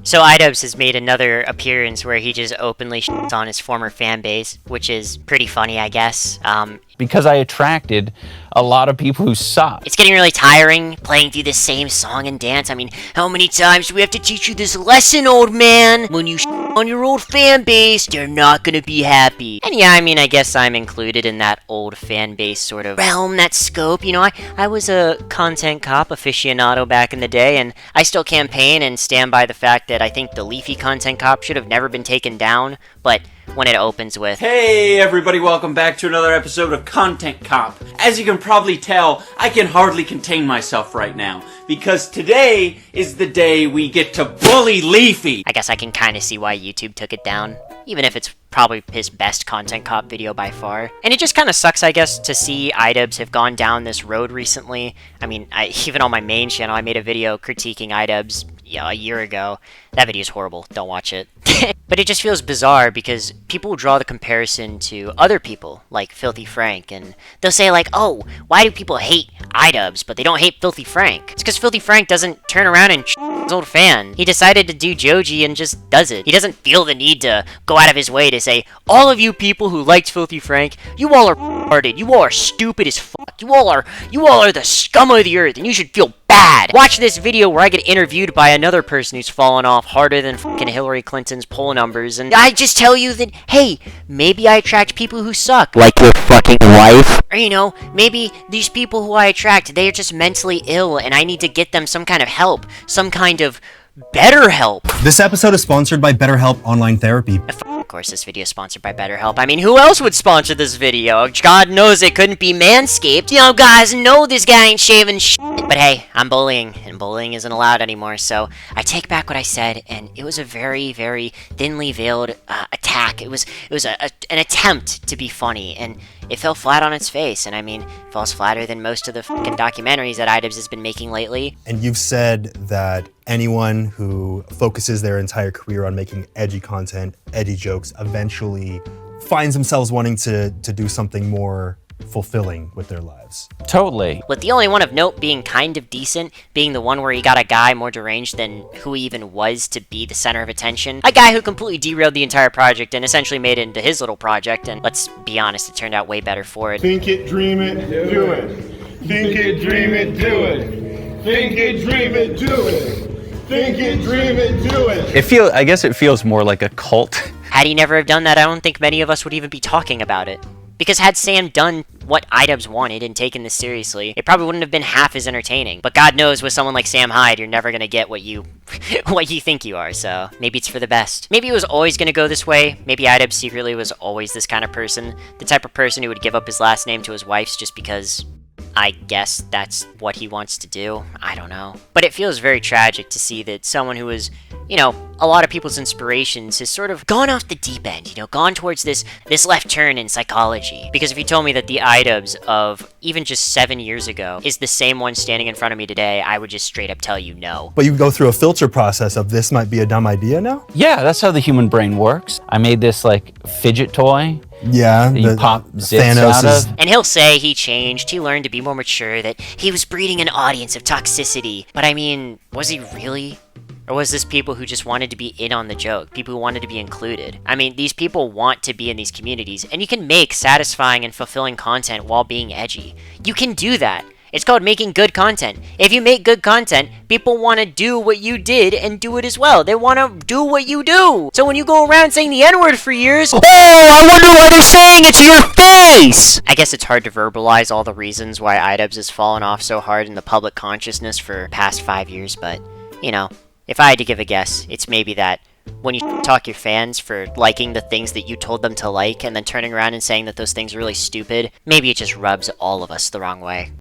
So Idubbbz has made another appearance where he just openly shits on his former fan base, which is pretty funny, I guess. Because I attracted a lot of people who suck. It's getting really tiring playing through the same song and dance. I mean, how many times do we have to teach you this lesson, old man? When you on your old fan base, they're not gonna be happy. And yeah, I mean, I guess I'm included in that old fan base sort of realm, that scope. You know, I was a content cop aficionado back in the day, and I still campaign and stand by the fact that I think the Leafy content cop should have never been taken down, but when it opens with, "Hey everybody, welcome back to another episode of Content Cop." As you can probably tell, I can hardly contain myself right now, because today is the day we get to bully Leafy. I guess I can kind of see why YouTube took it down, even if it's probably his best content cop video by far. And it just kind of sucks, I guess, to see Idubbbz have gone down this road recently. I mean, even on my main channel, I made a video critiquing Idubbbz a year ago. That video is horrible. Don't watch it. But it just feels bizarre because people draw the comparison to other people, like Filthy Frank, and they'll say like, oh, why do people hate Idubbbz, but they don't hate Filthy Frank? It's because Filthy Frank doesn't turn around and his old fan. He decided to do Joji and just does it. He doesn't feel the need to go out of his way to say, all of you people who liked Filthy Frank, you all are retarded. You all are stupid as fuck. You all are the scum of the earth, and you should feel bad. Watch this video where I get interviewed by another person who's fallen off harder than fucking Hillary Clinton's poll numbers, and I just tell you that, hey, maybe I attract people who suck. Like your fucking wife? Or, you know, maybe these people who I attract, they are just mentally ill, and I need to get them some kind of help. Some kind of better help. This episode is sponsored by BetterHelp Online Therapy. Of course, this video is sponsored by BetterHelp. I mean, who else would sponsor this video? God knows it couldn't be Manscaped. You know, guys know this guy ain't shaving shit. But hey, I'm bullying, and bullying isn't allowed anymore, so I take back what I said, and it was a very, very thinly veiled attack. It was an attempt to be funny, and it fell flat on its face, and I mean, it falls flatter than most of the fucking documentaries that Idubbbz has been making lately. And you've said that anyone who focuses their entire career on making edgy content, edgy jokes, eventually finds themselves wanting to do something more fulfilling with their lives. Totally. With the only one of note being kind of decent, being the one where he got a guy more deranged than who he even was to be the center of attention. A guy who completely derailed the entire project and essentially made it into his little project, and let's be honest, it turned out way better for it. Think it, dream it, do it. Think it, dream it, do it. Think it, dream it, do it. Think it, dream it, do it. I guess it feels more like a cult. Had he never have done that, I don't think many of us would even be talking about it. Because had Sam done what Idubbbz wanted and taken this seriously, it probably wouldn't have been half as entertaining. But God knows with someone like Sam Hyde, you're never gonna get what you what you think you are, so maybe it's for the best. Maybe it was always gonna go this way. Maybe Idubbbz secretly was always this kind of person. The type of person who would give up his last name to his wife's just because I guess that's what he wants to do. I don't know. But it feels very tragic to see that someone who was, you know, a lot of people's inspirations has sort of gone off the deep end, you know, gone towards this left turn in psychology. Because if you told me that the Idubbbz of even just 7 years ago is the same one standing in front of me today, I would just straight up tell you no. But you go through a filter process of this might be a dumb idea now? Yeah, that's how the human brain works. I made this like fidget toy. Yeah, that you pop zits Thanos out of. And he'll say he changed, he learned to be more mature, that he was breeding an audience of toxicity. But I mean, was he really? Or was this people who just wanted to be in on the joke? People who wanted to be included? I mean, these people want to be in these communities, and you can make satisfying and fulfilling content while being edgy. You can do that. It's called making good content. If you make good content, people want to do what you did and do it as well. They want to do what you do. So when you go around saying the N-word for years, oh, I wonder why they're saying it to your face! I guess it's hard to verbalize all the reasons why Idubbbz has fallen off so hard in the public consciousness for the past 5 years, but, you know, if I had to give a guess, it's maybe that when you talk your fans for liking the things that you told them to like and then turning around and saying that those things are really stupid, maybe it just rubs all of us the wrong way.